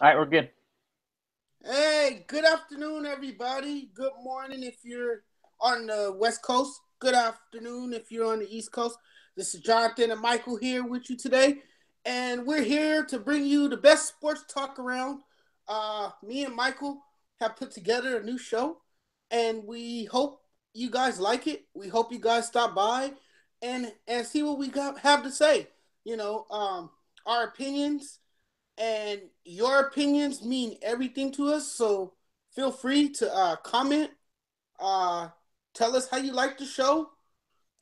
All right, we're good. Hey, good afternoon, everybody. Good morning if you're on the West Coast. Good afternoon if you're on the East Coast. This is Jonathan and Michael here with you today, and we're here to bring you the best sports talk around. Me and Michael have put together a new show, and we hope you guys like it. We hope you guys stop by and see what we have to say. Our opinions and your opinions mean everything to us. So feel free to comment, uh, tell us how you like the show,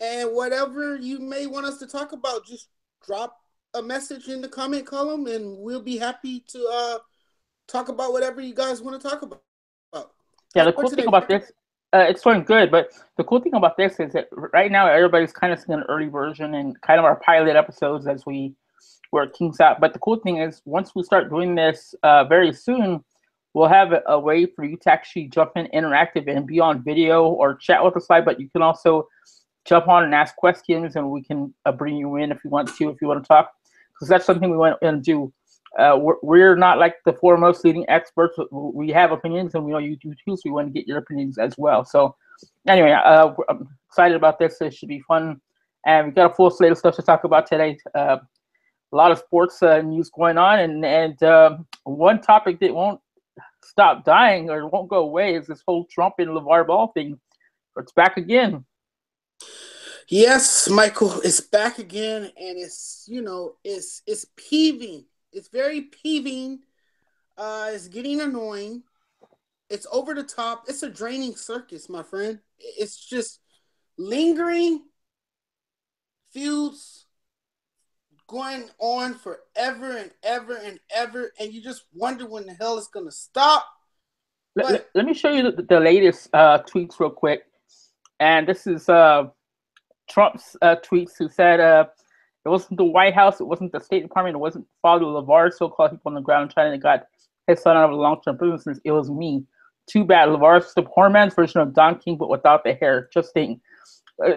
and whatever you may want us to talk about. Just drop a message in the comment column, and we'll be happy to talk about whatever you guys want to talk about. How's Yeah, the today, cool thing Michael? about this, it's going good, but the cool thing about this is that right now everybody's kind of seeing an early version and kind of our pilot episodes as we work things out. But the cool thing is, once we start doing this very soon, we'll have a way for you to actually jump in interactive and be on video or chat with us live, but you can also jump on and ask questions, and we can bring you in if you want to, if you want to talk, because that's something we want to do. We're not like the foremost leading experts. We have opinions, and we know you do too. So we want to get your opinions as well. So anyway, I'm excited about this. It should be fun, and we've got a full slate of stuff to talk about today. A lot of sports news going on, and one topic that won't stop dying or won't go away is this whole Trump and LeVar Ball thing. It's back again. Yes, Michael, it's back again, and it's peeving. It's very peeving. It's getting annoying. It's over the top. It's a draining circus, my friend. It's just lingering feuds going on forever and ever and ever, and you just wonder when the hell it's gonna stop. But Let me show you the latest tweets real quick. And this is Trump's tweets who said it wasn't the White House, it wasn't the State Department, it wasn't Father LeVar, so-called people on the ground in China that got his son out of a long-term prison. It was me. Too bad. LeVar's the poor man's version of Don King, but without the hair. Just saying.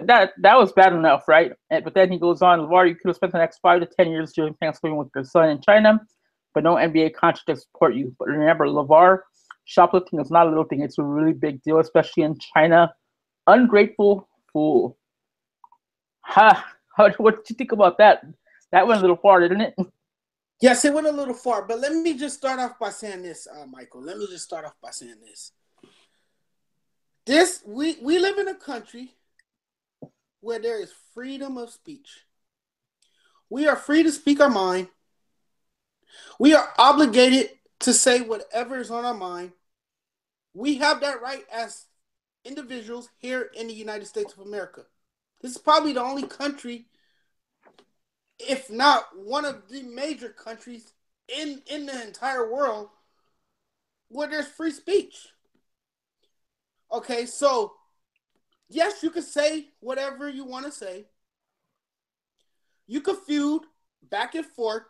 That was bad enough, right? But then he goes on, LeVar, you could have spent the next 5 to 10 years during Thanksgiving with your son in China, but no NBA contract to support you. But remember, LeVar, shoplifting is not a little thing. It's a really big deal, especially in China. Ungrateful fool. Ha! What did you think about that? That went a little far, didn't it? yes, it went a little far. But let me just start off by saying this, Michael. Let me just start off by saying this. We live in a country where there is freedom of speech. We are free to speak our mind. We are obligated to say whatever is on our mind. We have that right as individuals here in the United States of America. This is probably the only country, if not one of the major countries in the entire world, where there's free speech. Okay, so yes, you can say whatever you want to say. You can feud back and forth.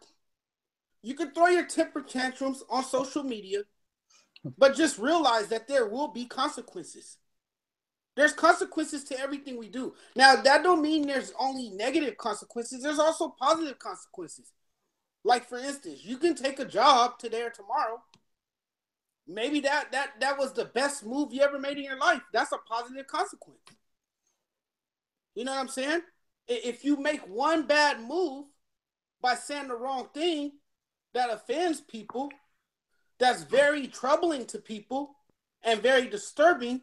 You can throw your temper tantrums on social media, but just realize that there will be consequences. There's consequences to everything we do. Now, that don't mean there's only negative consequences. There's also positive consequences. Like, for instance, you can take a job today or tomorrow. Maybe that was the best move you ever made in your life. That's a positive consequence. You know what I'm saying? If you make one bad move by saying the wrong thing that offends people, that's very troubling to people and very disturbing,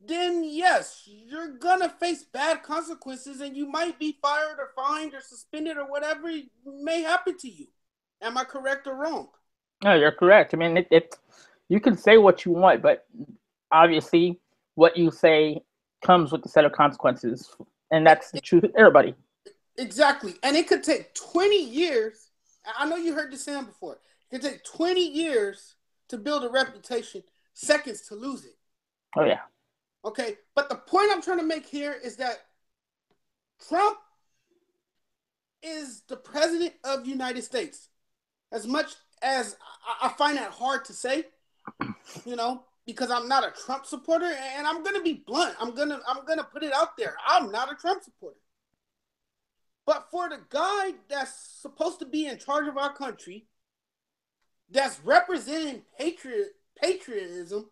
then yes, you're gonna face bad consequences and you might be fired or fined or suspended or whatever may happen to you. Am I correct or wrong? No, you're correct. I mean, you can say what you want, but obviously, what you say comes with a set of consequences, and that's the truth of everybody. Exactly. And it could take 20 years. I know you heard this saying before. It could take 20 years to build a reputation, seconds to lose it. Oh yeah. Okay. But the point I'm trying to make here is that Trump is the president of the United States. As much as I find that hard to say, because I'm not a Trump supporter, and I'm gonna be blunt. I'm gonna put it out there. I'm not a Trump supporter. But for the guy that's supposed to be in charge of our country, that's representing patriotism,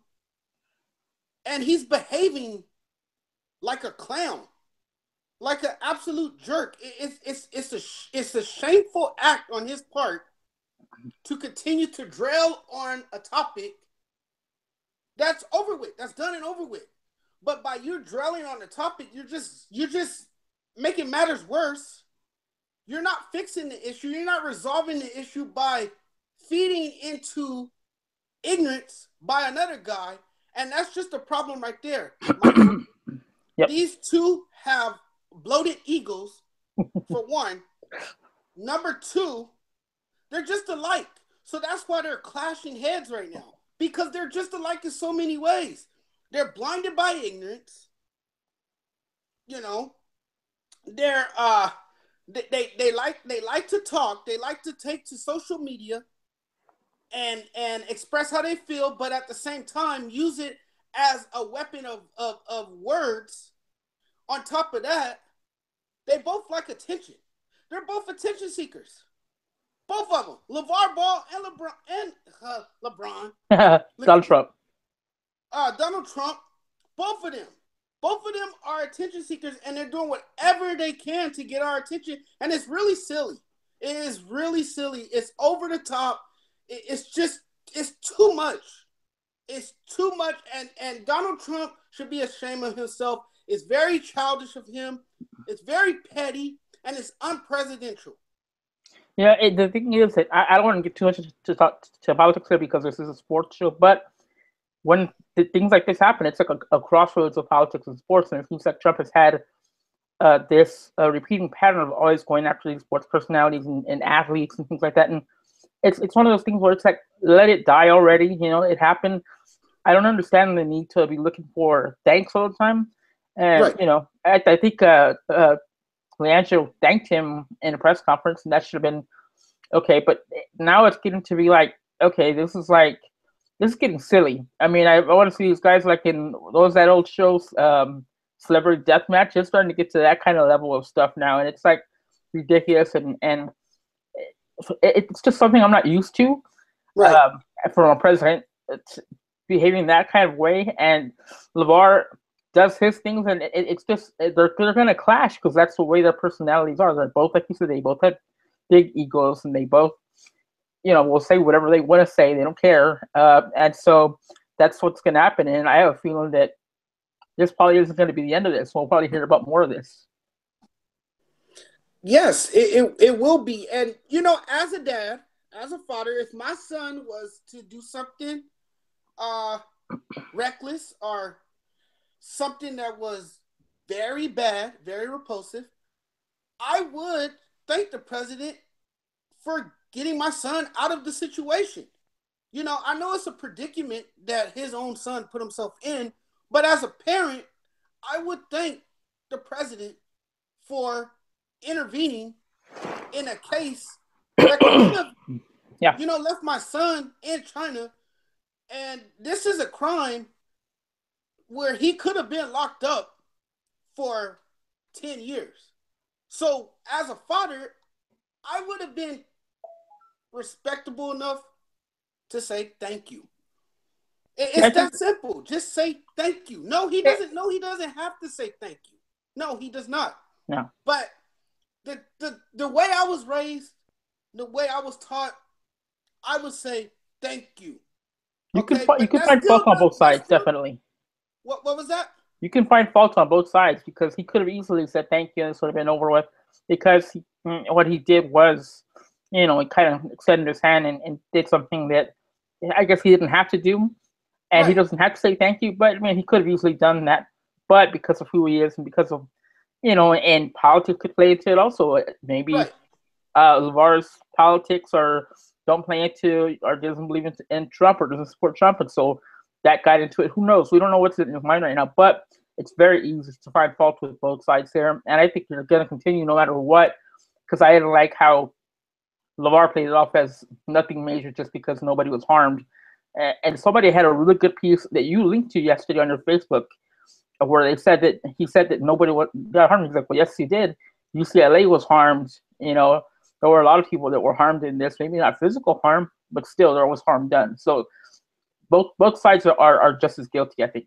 and he's behaving like a clown, like an absolute jerk. It's a shameful act on his part to continue to drill on a topic that's over with, that's done and over with. But by you dwelling on the topic, you're just making matters worse. You're not fixing the issue. You're not resolving the issue by feeding into ignorance by another guy. And that's just a problem right there, Michael. Yep. These two have bloated egos, for one. Number two, they're just alike. So that's why they're clashing heads right now. Because they're just alike in so many ways. They're blinded by ignorance. You know, they're they like to talk. They like to take to social media and express how they feel, but at the same time use it as a weapon of words. On top of that, they both like attention. They're both attention seekers. Both of them, LeVar Ball and LeBron. Donald Trump. Donald Trump. Both of them are attention seekers, and they're doing whatever they can to get our attention. And it's really silly. It is really silly. It's over the top. It's too much. It's too much. And Donald Trump should be ashamed of himself. It's very childish of him. It's very petty, and it's unpresidential. Yeah, the thing is that I don't want to get too much to talk to politics here because this is a sports show, but when things like this happen, it's like a crossroads of politics and sports, and it seems like Trump has had this repeating pattern of always going after these sports personalities and athletes and things like that, and it's one of those things where it's like, let it die already, you know, it happened. I don't understand the need to be looking for thanks all the time, and Right. you know, I think Leandro thanked him in a press conference, and that should have been okay. But now it's getting to be like, okay, this is getting silly. I mean, I want to see these guys like in that old shows, Celebrity Deathmatch. It's starting to get to that kind of level of stuff now, and it's like ridiculous, and it's just something I'm not used to. Right. From a president behaving that kind of way, and LeVar does his things, and it's just they're going to clash because that's the way their personalities are. They're both, like you said, they both have big egos, and they both, you know, will say whatever they want to say. They don't care, and so that's what's going to happen. And I have a feeling that this probably isn't going to be the end of this. We'll probably hear about more of this. Yes, it will be. And, you know, as a dad, as a father, if my son was to do something reckless or something that was very bad, very repulsive, I would thank the president for getting my son out of the situation. You know, I know it's a predicament that his own son put himself in, but as a parent, I would thank the president for intervening in a case that could have, you know, left my son in China. And this is a crime where he could have been locked up for 10 years. So as a father, I would have been respectable enough to say thank you. It's that simple. Just say thank you. No, he doesn't. No, he doesn't have to say thank you. No, he does not. No. But the way I was raised, the way I was taught, I would say thank you. You can find fault on both sides, definitely. What was that? You can find fault on both sides because he could have easily said thank you and it would have been over with, because what he did was, you know, he kind of extended his hand and did something that I guess he didn't have to do, and right. He doesn't have to say thank you, but I mean, he could have easily done that, but because of who he is and because of, you know, and politics could play into it also. Maybe right. LeVar's politics or don't play into or doesn't believe in Trump or doesn't support Trump, and so that got into it. Who knows? We don't know what's in his mind right now, but it's very easy to find fault with both sides there, and I think they're going to continue no matter what, because I didn't like how LeVar played it off as nothing major just because nobody was harmed. And somebody had a really good piece that you linked to yesterday on your Facebook where he said that nobody got harmed. He's like, well, yes, he did. UCLA was harmed. You know, there were a lot of people that were harmed in this. Maybe not physical harm, but still there was harm done. So both sides are just as guilty, I think.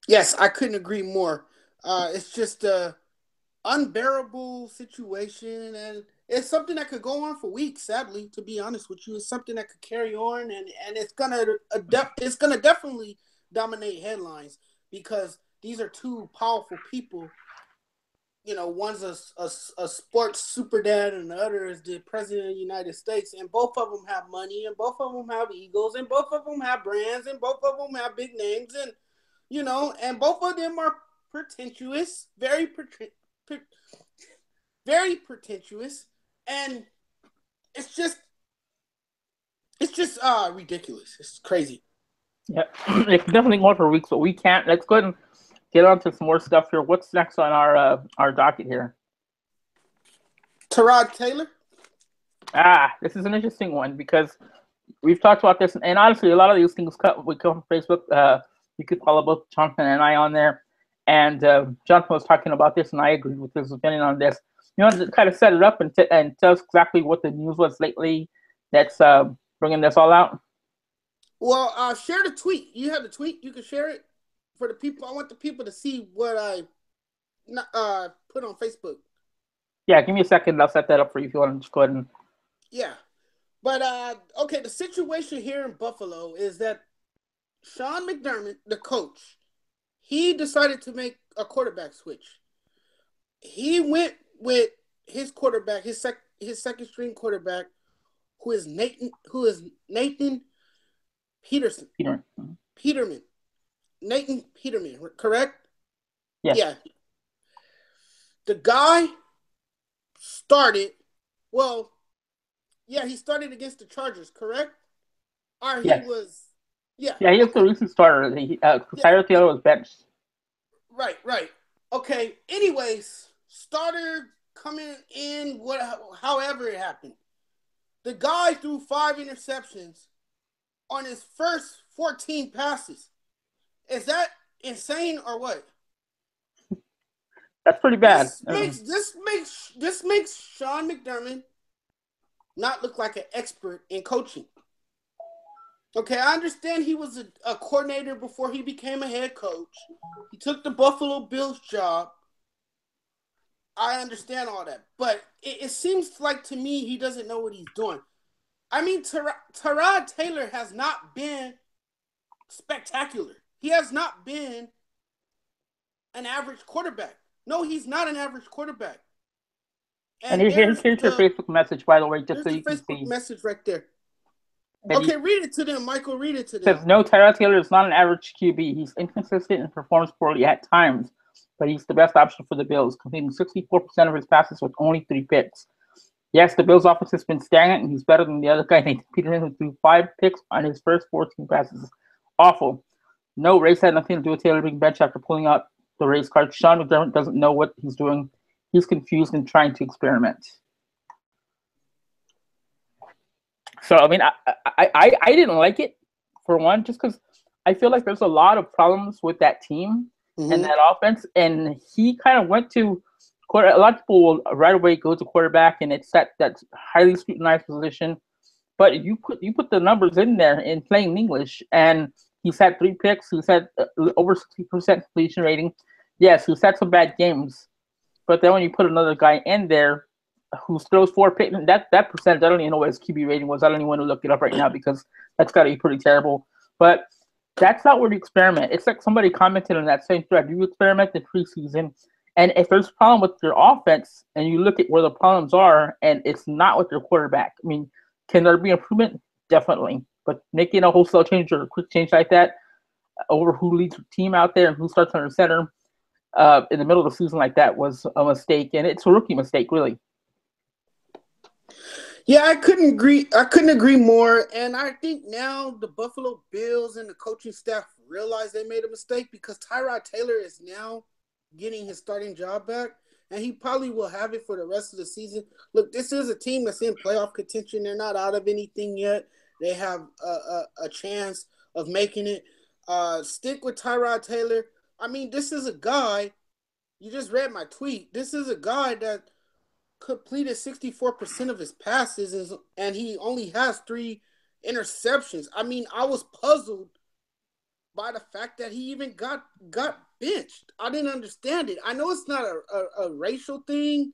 Yes, I couldn't agree more. It's just a unbearable situation, and it's something that could go on for weeks. Sadly, to be honest with you, it's something that could carry on, and it's gonna definitely dominate headlines because these are two powerful people. You know, one's a sports super dad, and the other is the president of the United States, and both of them have money, and both of them have egos, and both of them have brands, and both of them have big names, and and both of them are pretentious, very pretentious, and it's just ridiculous. It's crazy. Yeah, it's definitely going for weeks, but we can't. Let's go ahead and get on to some more stuff here. What's next on our docket here? Tyrod Taylor. This is an interesting one because we've talked about this, and honestly, a lot of these things we come from Facebook. You could follow both Jonathan and I on there, and Jonathan was talking about this, and I agreed with his opinion on this. You know, to kind of set it up and tell us exactly what the news was lately that's bringing this all out. Well, share the tweet. You have the tweet. You can share it for the people. I want the people to see what I put on Facebook. Yeah, give me a second. I'll set that up for you if you want to just go ahead and. Yeah, but okay. The situation here in Buffalo is that Sean McDermott, the coach, he decided to make a quarterback switch. He went with his quarterback, his second string quarterback, who is Nathan Peterson. Peterman. Nathan Peterman, correct? Yes. Yeah. The guy started, he started against the Chargers, correct? Or he was, Yeah, he was the recent starter. Tyrod Taylor was benched. Right. Okay, anyways, starter coming in, however it happened. The guy threw 5 interceptions on his first 14 passes. Is that insane or what? That's pretty bad. This makes Sean McDermott not look like an expert in coaching. Okay, I understand he was a coordinator before he became a head coach. He took the Buffalo Bills job. I understand all that. But it seems like to me he doesn't know what he's doing. I mean, Tyrod Taylor has not been spectacular. He has not been an average quarterback. No, he's not an average quarterback. And here's your Facebook message, by the way, just so you can see. Facebook message right there. Okay, read it to them, Michael. Read it to them. It says, no, Tyrod Taylor is not an average QB. He's inconsistent and performs poorly at times, but he's the best option for the Bills, completing 64% of his passes with only 3 picks. Yes, the Bills' offense has been stagnant, and he's better than the other guy, Nathan Peterman, who threw 5 picks on his first 14 passes. Awful. No, race had nothing to do with Taylor being benched after pulling out the race card. Sean McDermott doesn't know what he's doing. He's confused and trying to experiment. So, I mean, I didn't like it, for one, just because I feel like there's a lot of problems with that team and that offense. And he kind of went to a lot of people will right away go to quarterback, and it's that highly scrutinized position. But you put the numbers in there in plain English, and he's had 3 picks. He's had over 60% completion rating. Yes, he's had some bad games. But then when you put another guy in there who throws 4 picks, that percentage, I don't even know what his QB rating was. I don't even want to look it up right now because that's got to be pretty terrible. But that's not where you experiment. It's like somebody commented on that same thread. You experiment in preseason, and if there's a problem with your offense and you look at where the problems are and it's not with your quarterback, I mean, can there be improvement? Definitely. But making a wholesale change or a quick change like that over who leads the team out there and who starts under center in the middle of the season like that was a mistake, and it's a rookie mistake, really. Yeah, I couldn't agree more. And I think now the Buffalo Bills and the coaching staff realize they made a mistake because Tyrod Taylor is now getting his starting job back, and he probably will have it for the rest of the season. Look, this is a team that's in playoff contention. They're not out of anything yet. They have a chance of making it. Stick with Tyrod Taylor. I mean, this is a guy, you just read my tweet. This is a guy that completed 64% of his passes, and he only has 3 interceptions. I mean, I was puzzled by the fact that he even got benched. I didn't understand it. I know it's not a racial thing.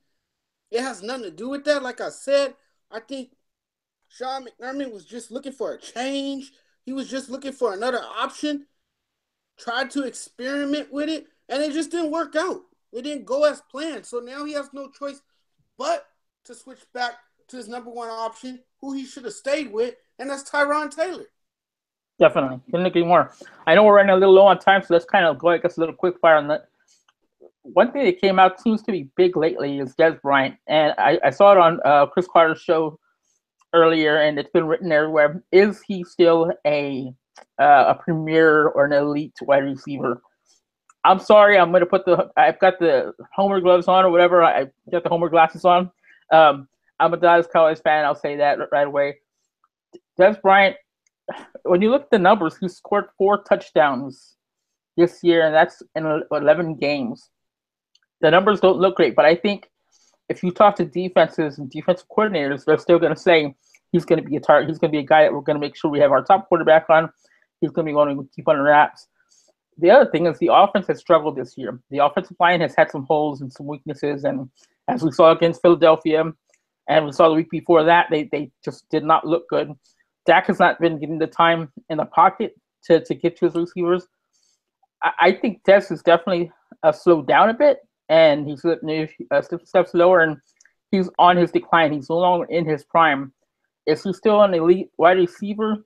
It has nothing to do with that. Like I said, I think Sean McDermott was just looking for a change. He was just looking for another option, tried to experiment with it, and it just didn't work out. It didn't go as planned. So now he has no choice but to switch back to his number one option, who he should have stayed with, and that's Tyrod Taylor. Definitely. Couldn't agree more. I know we're running a little low on time, so let's kind of go, I guess, a little quick fire on that. One thing that came out seems to be big lately is Dez Bryant. And I saw it on Chris Carter's show earlier, and it's been written everywhere. Is he still a premier or an elite wide receiver? I'm sorry, I've got the Homer gloves on or whatever. I got the Homer glasses on. I'm a Dallas Cowboys fan. I'll say that right away. Dez Bryant, when you look at the numbers, he scored 4 touchdowns this year, and that's in 11 games. The numbers don't look great, but I think if you talk to defenses and defensive coordinators, they're still going to say he's going to be a target. He's going to be a guy that we're going to make sure we have our top quarterback on. He's going to be going to keep under wraps. The other thing is the offense has struggled this year. The offensive line has had some holes and some weaknesses, and as we saw against Philadelphia, and we saw the week before that, they just did not look good. Dak has not been getting the time in the pocket to get to his receivers. I think Dez is definitely slowed down a bit, and he's steps lower, and he's on his decline. He's no longer in his prime. Is he still an elite wide receiver?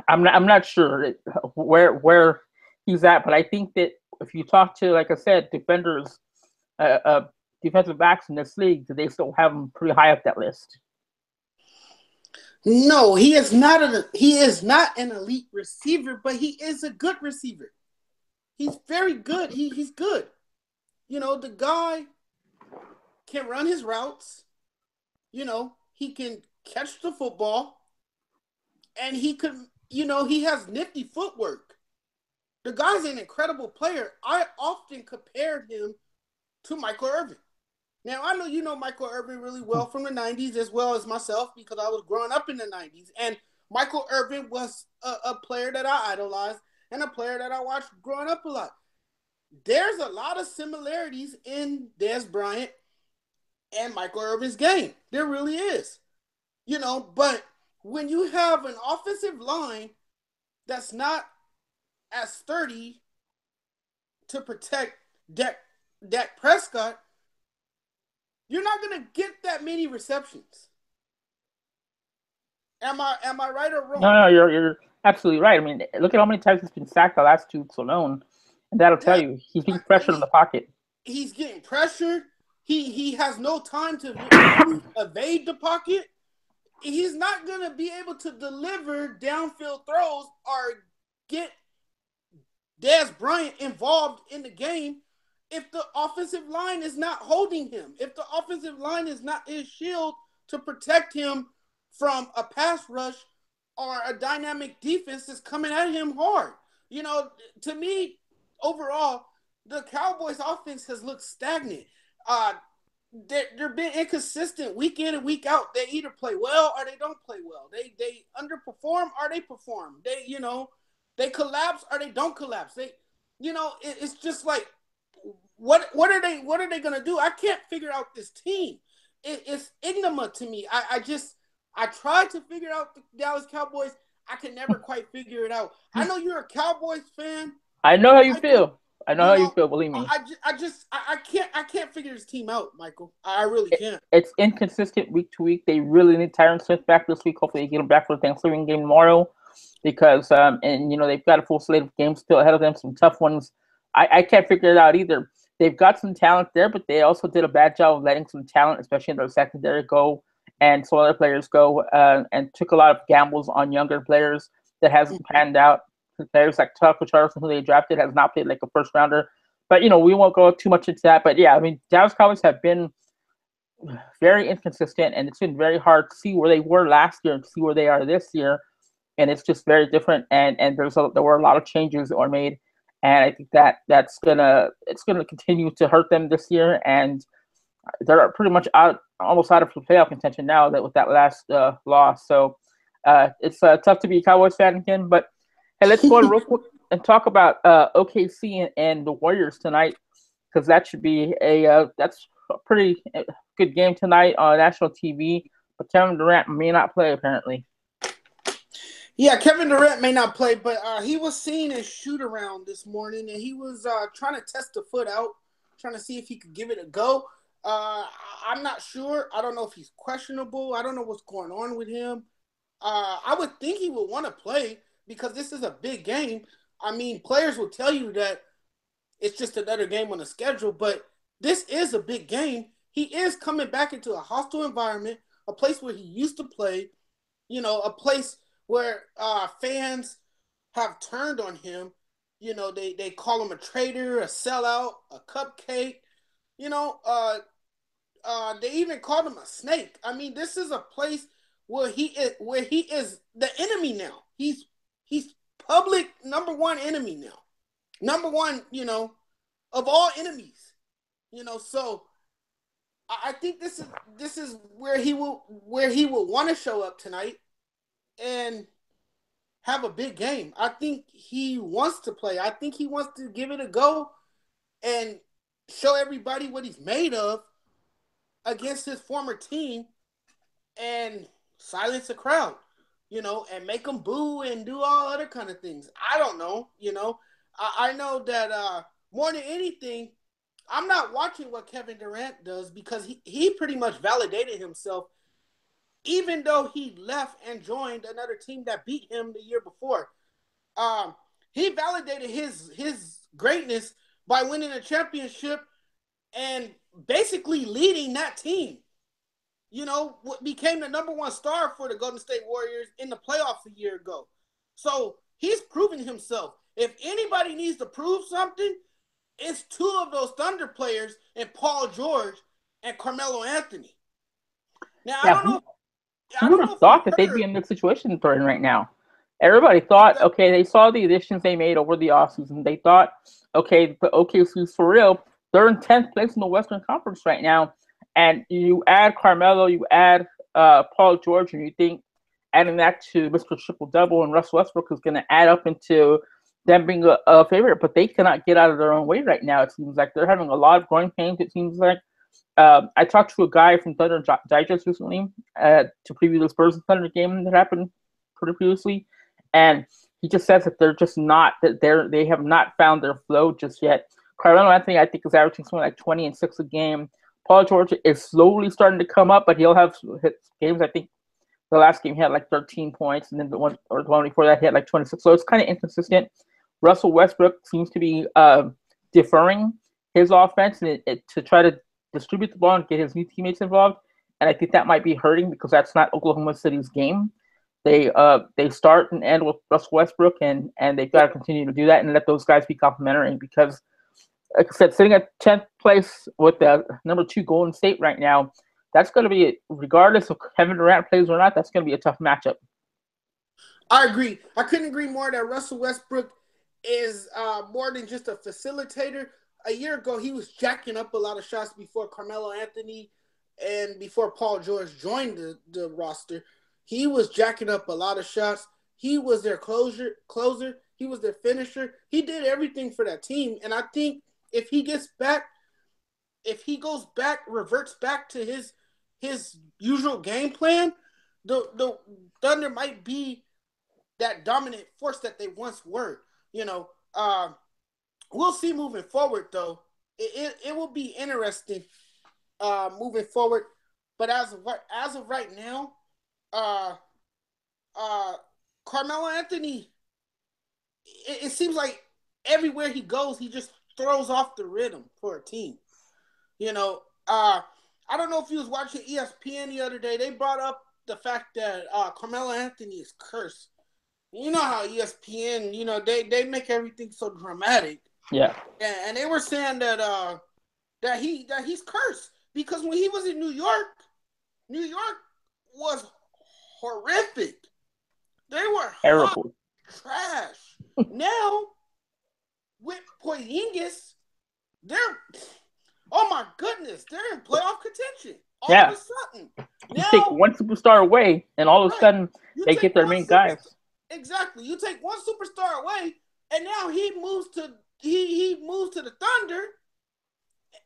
I'm not sure where he's at, but I think that if you talk to, like I said, defenders, defensive backs in this league, they still have him pretty high up that list. No, he is not an elite receiver, but he is a good receiver. He's very good. He's good. You know, the guy can run his routes. You know, he can catch the football, and he could, you know, he has nifty footwork. The guy's an incredible player. I often compared him to Michael Irvin. Now, I know you know Michael Irvin really well from the 90s as well as myself because I was growing up in the 90s. And Michael Irvin was a player that I idolized and a player that I watched growing up a lot. There's a lot of similarities in Dez Bryant and Michael Irvin's game. There really is. You know, but when you have an offensive line that's not as sturdy to protect Dak Prescott, you're not going to get that many receptions. Am I right or wrong? No, you're absolutely right. I mean, look at how many times he's been sacked the last 2 weeks alone, and that'll tell you he's being pressured in the pocket. He's getting pressured. He has no time to evade the pocket. He's not going to be able to deliver downfield throws or get Dez Bryant involved in the game if the offensive line is not holding him, if the offensive line is not his shield to protect him from a pass rush or a dynamic defense that's coming at him hard. You know, to me, overall, the Cowboys' offense has looked stagnant. They're being inconsistent week in and week out. They either play well or they don't play well. They underperform or they perform. They collapse or they don't collapse. It's just like, what are they gonna do? I can't figure out this team. It's enigma to me. I tried to figure out the Dallas Cowboys. I can never quite figure it out. I know you're a Cowboys fan. I know how you feel. I know how you feel. Believe me. I can't figure this team out, Michael. I really can't. It's inconsistent week to week. They really need Tyron Smith back this week. Hopefully, they get him back for the Thanksgiving game tomorrow, because they've got a full slate of games still ahead of them. Some tough ones. I can't figure it out either. They've got some talent there, but they also did a bad job of letting some talent, especially in their secondary, go, and some other players go, and took a lot of gambles on younger players that hasn't panned out. Players like Tucker Charleston, who they drafted, has not played like a first rounder. But, we won't go too much into that. But, yeah, I mean, Dallas Cowboys have been very inconsistent, and it's been very hard to see where they were last year and to see where they are this year. And it's just very different. And there were a lot of changes that were made. And I think it's gonna continue to hurt them this year. And they're pretty much almost out of playoff contention now that with that last loss. So it's tough to be a Cowboys fan again. But hey, let's go on real quick and talk about OKC and the Warriors tonight, because that should be that's a pretty good game tonight on national TV. But Kevin Durant may not play apparently. Yeah, Kevin Durant may not play, but he was seen in shoot around this morning, and he was trying to test the foot out, trying to see if he could give it a go. I'm not sure. I don't know if he's questionable. I don't know what's going on with him. I would think he would want to play because this is a big game. I mean, players will tell you that it's just another game on the schedule, but this is a big game. He is coming back into a hostile environment, a place where he used to play, a place where fans have turned on him. They call him a traitor, a sellout, a cupcake. They even called him a snake. I mean, this is a place where he is the enemy now. He's public number one enemy now. Number one, of all enemies. So I think this is where he will want to show up tonight and have a big game. I think he wants to play. I think he wants to give it a go and show everybody what he's made of against his former team and silence the crowd, and make them boo and do all other kind of things. I don't know, I know that more than anything, I'm not watching what Kevin Durant does because he pretty much validated himself, even though he left and joined another team that beat him the year before. He validated his greatness by winning a championship and basically leading that team. Became the number one star for the Golden State Warriors in the playoffs a year ago. So he's proven himself. If anybody needs to prove something, it's two of those Thunder players and Paul George and Carmelo Anthony. Now, Yeah, who would have thought that they'd be in this situation they're in right now? Everybody thought, okay, they saw the additions they made over the offseason. They thought, okay, the OKC's for real. They're in 10th place in the Western Conference right now. And you add Carmelo, you add Paul George, and you think adding that to Mr. Triple-Double and Russell Westbrook is going to add up into them being a favorite. But they cannot get out of their own way right now. It seems like they're having a lot of growing pains, it seems like. I talked to a guy from Thunder Digest recently to preview the Spurs and Thunder game that happened pretty previously. And he just says that they're just not, that they have not found their flow just yet. Carmelo Anthony, I think, is averaging something like 20 and 6 a game. Paul George is slowly starting to come up, but he'll have games. I think the last game he had like 13 points, and then the one before that he had like 26. So it's kind of inconsistent. Russell Westbrook seems to be deferring his offense to try to distribute the ball and get his new teammates involved. And I think that might be hurting because that's not Oklahoma City's game. They start and end with Russell Westbrook, and they've got to continue to do that and let those guys be complimentary because, like I said, sitting at 10th place with the number 2 Golden State right now, that's going to be, regardless of Kevin Durant plays or not, that's going to be a tough matchup. I agree. I couldn't agree more that Russell Westbrook is more than just a facilitator. A year ago, he was jacking up a lot of shots before Carmelo Anthony and before Paul George joined the roster. He was jacking up a lot of shots. He was their closer. He was their finisher. He did everything for that team. And I think if he goes back, reverts back to his usual game plan, the Thunder might be that dominant force that they once were. We'll see moving forward, though. It will be interesting moving forward. But as of right now, Carmelo Anthony, it seems like everywhere he goes, he just throws off the rhythm for a team. I don't know if you was watching ESPN the other day. They brought up the fact that Carmelo Anthony is cursed. You know how ESPN, they make everything so dramatic. Yeah. And they were saying that he's cursed because when he was in New York was horrific. They were terrible, trash. Now with Porzingis, oh my goodness, they're in playoff contention. All Yeah. of a sudden. You take one superstar away, and all of a sudden, they get their main guys. Exactly. You take one superstar away, and now he moves to the Thunder.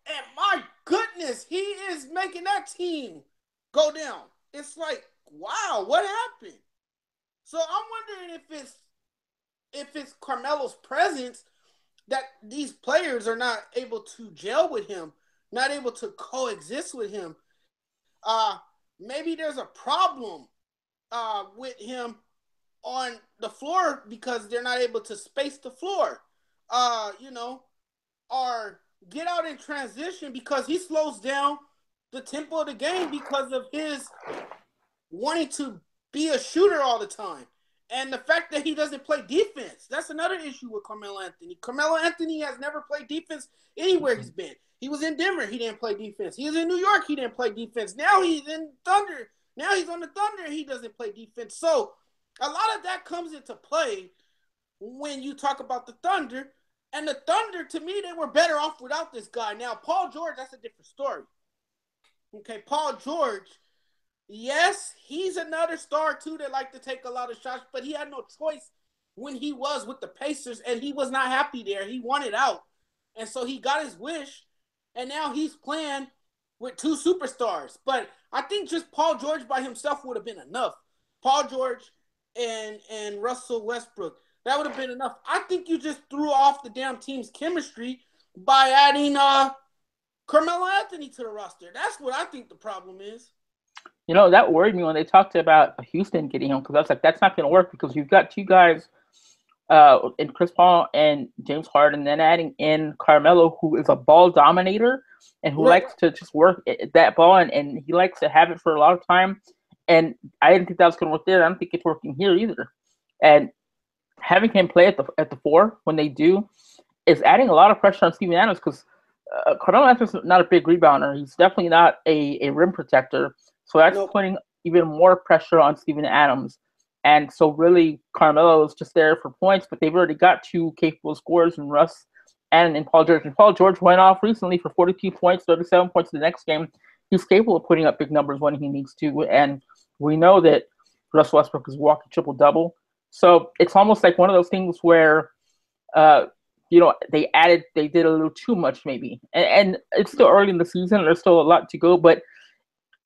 And my goodness, he is making that team go down. It's like, wow, what happened? So I'm wondering if it's Carmelo's presence that these players are not able to gel with him, not able to coexist with him. Maybe there's a problem with him on the floor because they're not able to space the floor. Or get out in transition because he slows down the tempo of the game because of his wanting to be a shooter all the time. And the fact that he doesn't play defense, that's another issue with Carmelo Anthony. Carmelo Anthony has never played defense anywhere he's been. He was in Denver, he didn't play defense. He was in New York, he didn't play defense. Now he's in Thunder. Now he's on the Thunder and he doesn't play defense. So a lot of that comes into play when you talk about the Thunder. And the Thunder, to me, they were better off without this guy. Now, Paul George, that's a different story. Okay, Paul George, yes, he's another star, too, that like to take a lot of shots, but he had no choice when he was with the Pacers, and he was not happy there. He wanted out. And so he got his wish, and now he's playing with two superstars. But I think just Paul George by himself would have been enough. Paul George and Russell Westbrook. That would have been enough. I think you just threw off the damn team's chemistry by adding Carmelo Anthony to the roster. That's what I think the problem is. You know, that worried me when they talked about Houston getting him because I was like, that's not going to work because you've got two guys in Chris Paul and James Harden, and then adding in Carmelo, who is a ball dominator and who likes to just work that ball, and he likes to have it for a lot of time. And I didn't think that was going to work there. I don't think it's working here either. And having him play at the four when they do is adding a lot of pressure on Steven Adams because Carmelo Anthony's not a big rebounder. He's definitely not a rim protector. So that's putting even more pressure on Steven Adams. And so really Carmelo is just there for points, but they've already got two capable scorers in Russ and in Paul George. And Paul George went off recently for 42 points, 37 points in the next game. He's capable of putting up big numbers when he needs to. And we know that Russell Westbrook is walking triple-double. So it's almost like one of those things where, they did a little too much maybe. And it's still early in the season. There's still a lot to go. But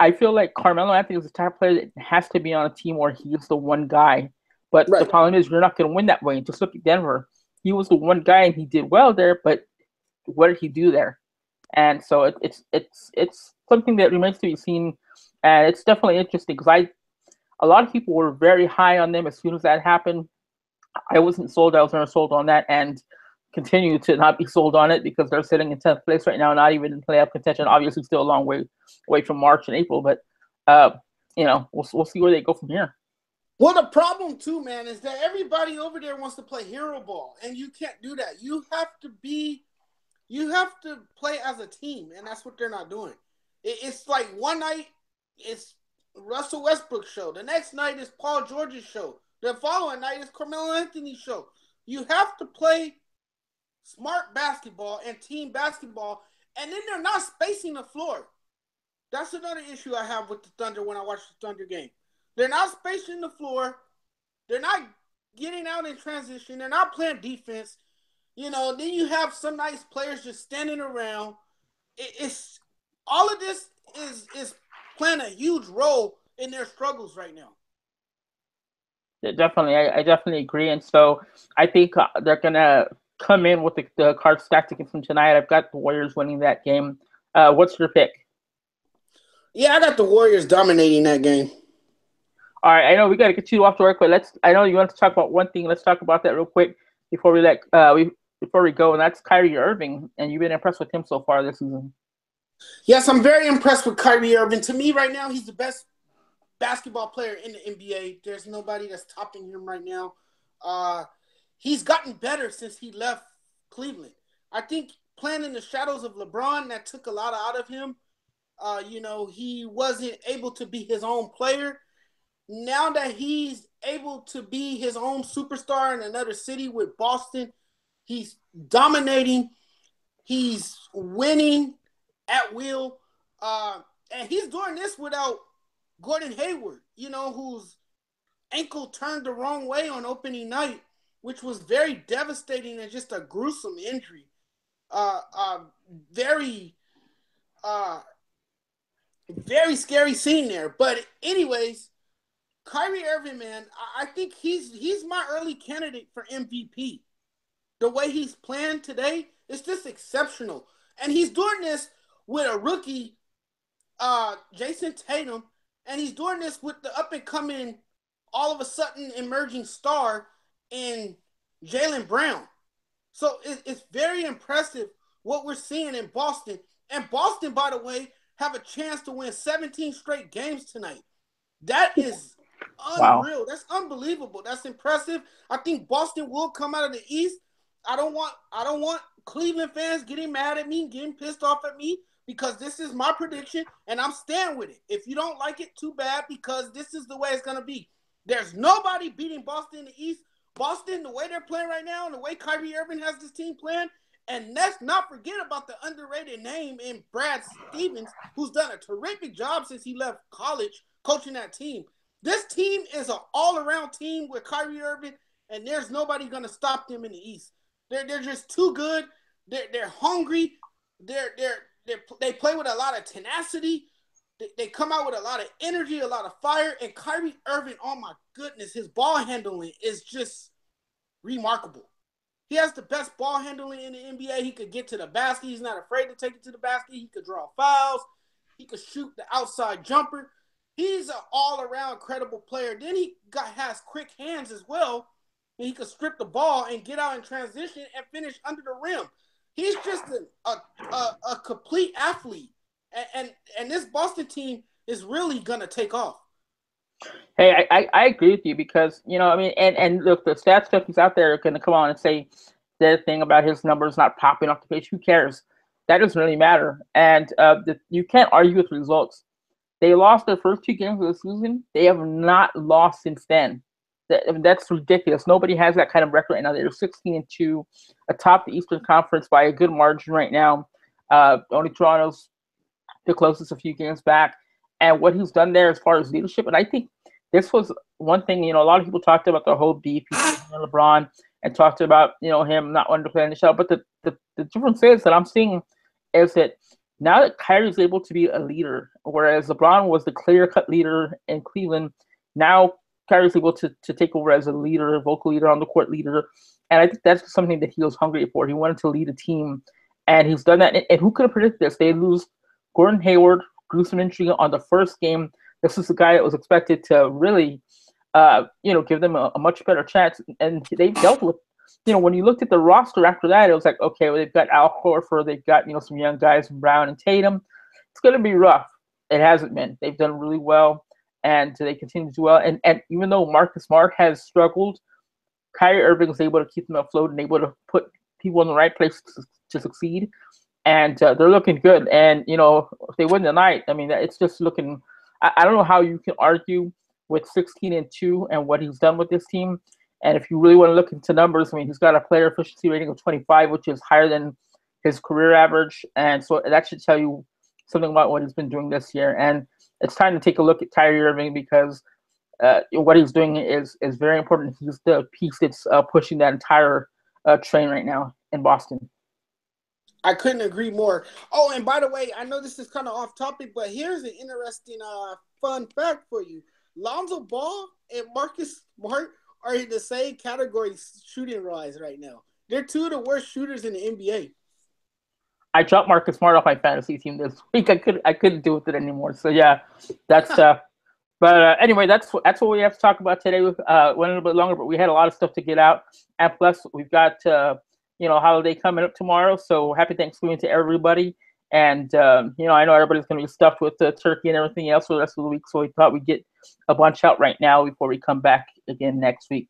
I feel like Carmelo Anthony is the type of player that has to be on a team where he's the one guy. But the problem is you're not going to win that way. Just look at Denver. He was the one guy and he did well there, but what did he do there? And so it's something that remains to be seen. And it's definitely interesting because a lot of people were very high on them as soon as that happened. I wasn't sold. I was never sold on that and continue to not be sold on it because they're sitting in 10th place right now, not even in playoff contention. Obviously, still a long way away from March and April, but, we'll see where they go from here. Well, the problem, too, man, is that everybody over there wants to play hero ball, and you can't do that. You have to play as a team, and that's what they're not doing. It's like one night, it's Russell Westbrook's show. The next night is Paul George's show. The following night is Carmelo Anthony's show. You have to play smart basketball and team basketball, and then they're not spacing the floor. That's another issue I have with the Thunder when I watch the Thunder game. They're not spacing the floor. They're not getting out in transition. They're not playing defense. Then you have some nice players just standing around. It's all of this is playing a huge role in their struggles right now. Yeah, definitely. I definitely agree. And so I think they're going to come in with the cards stacked against them tonight. I've got the Warriors winning that game. What's your pick? Yeah, I got the Warriors dominating that game. All right, I know we got to get you off to work, but I know you want to talk about one thing. Let's talk about that real quick before we go, and that's Kyrie Irving. And you've been impressed with him so far this season. Yes, I'm very impressed with Kyrie Irving. To me, right now, he's the best basketball player in the NBA. There's nobody that's topping him right now. He's gotten better since he left Cleveland. I think playing in the shadows of LeBron, that took a lot out of him. He wasn't able to be his own player. Now that he's able to be his own superstar in another city with Boston, he's dominating. He's winning. at will. And he's doing this without Gordon Hayward, whose ankle turned the wrong way on opening night, which was very devastating and just a gruesome injury. Very scary scene there. But anyways, Kyrie Irving, man, I think he's my early candidate for MVP. The way he's playing today is just exceptional. And he's doing this with a rookie, Jason Tatum, and he's doing this with the up-and-coming, all of a sudden emerging star in Jaylen Brown. So it's very impressive what we're seeing in Boston. And Boston, by the way, have a chance to win 17 straight games tonight. That is unreal. Wow. That's unbelievable. That's impressive. I think Boston will come out of the East. I don't want Cleveland fans getting mad at me, getting pissed off at me, because this is my prediction, and I'm staying with it. If you don't like it, too bad, because this is the way it's going to be. There's nobody beating Boston in the East. Boston, the way they're playing right now, and the way Kyrie Irving has this team playing, and let's not forget about the underrated name in Brad Stevens, who's done a terrific job since he left college coaching that team. This team is an all-around team with Kyrie Irving, and there's nobody going to stop them in the East. They're just too good. They're hungry. They play with a lot of tenacity. They come out with a lot of energy, a lot of fire. And Kyrie Irving, oh my goodness, his ball handling is just remarkable. He has the best ball handling in the NBA. He could get to the basket. He's not afraid to take it to the basket. He could draw fouls. He could shoot the outside jumper. He's an all-around credible player. Then he has quick hands as well. And he could strip the ball and get out in transition and finish under the rim. He's just a complete athlete. And this Boston team is really going to take off. Hey, I agree with you because, and look, the stats stuff he's out there are going to come on and say the thing about his numbers not popping off the page. Who cares? That doesn't really matter. And you can't argue with results. They lost their first 2 games of the season. They have not lost since then. That's ridiculous. Nobody has that kind of record right now. They're 16-2, atop the Eastern Conference by a good margin right now. Only Toronto's the closest a few games back. And what he's done there as far as leadership, and I think this was one thing, a lot of people talked about the whole beef between LeBron and talked about, him not wanting to play in the show. But the difference is that I'm seeing is that now that Kyrie's able to be a leader, whereas LeBron was the clear-cut leader in Cleveland, now Kyrie's able to take over as a leader, a vocal leader, on the court leader. And I think that's something that he was hungry for. He wanted to lead a team, and he's done that. And who could have predicted this? They lose Gordon Hayward, gruesome injury on the first game. This is the guy that was expected to really, give them a much better chance. And they dealt with, when you looked at the roster after that, it was like, okay, well, they've got Al Horford, they've got, some young guys, Brown and Tatum. It's going to be rough. It hasn't been. They've done really well. And they continue to do well. And even though Marcus Smart has struggled, Kyrie Irving was able to keep them afloat and able to put people in the right place to succeed. And they're looking good. And, if they win tonight, it's just looking – I don't know how you can argue with 16-2 and what he's done with this team. And if you really want to look into numbers, he's got a player efficiency rating of 25, which is higher than his career average. And so that should tell you something about what he's been doing this year. And it's time to take a look at Kyrie Irving because what he's doing is very important. He's the piece that's pushing that entire train right now in Boston. I couldn't agree more. Oh, and by the way, I know this is kind of off topic, but here's an interesting fun fact for you. Lonzo Ball and Marcus Smart are in the same category shooting-wise right now. They're 2 of the worst shooters in the NBA. I dropped Marcus Smart off my fantasy team this week. I couldn't do with it anymore. So yeah, that's But anyway, that's what we have to talk about today. Went a little bit longer, but we had a lot of stuff to get out. And plus, we've got holiday coming up tomorrow. So happy Thanksgiving to everybody. And I know everybody's going to be stuffed with the turkey and everything else for the rest of the week. So we thought we'd get a bunch out right now before we come back again next week.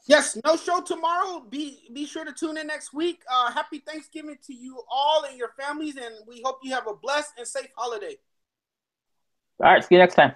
Yes, no show tomorrow. Be sure to tune in next week. Happy Thanksgiving to you all and your families, and we hope you have a blessed and safe holiday. All right, see you next time.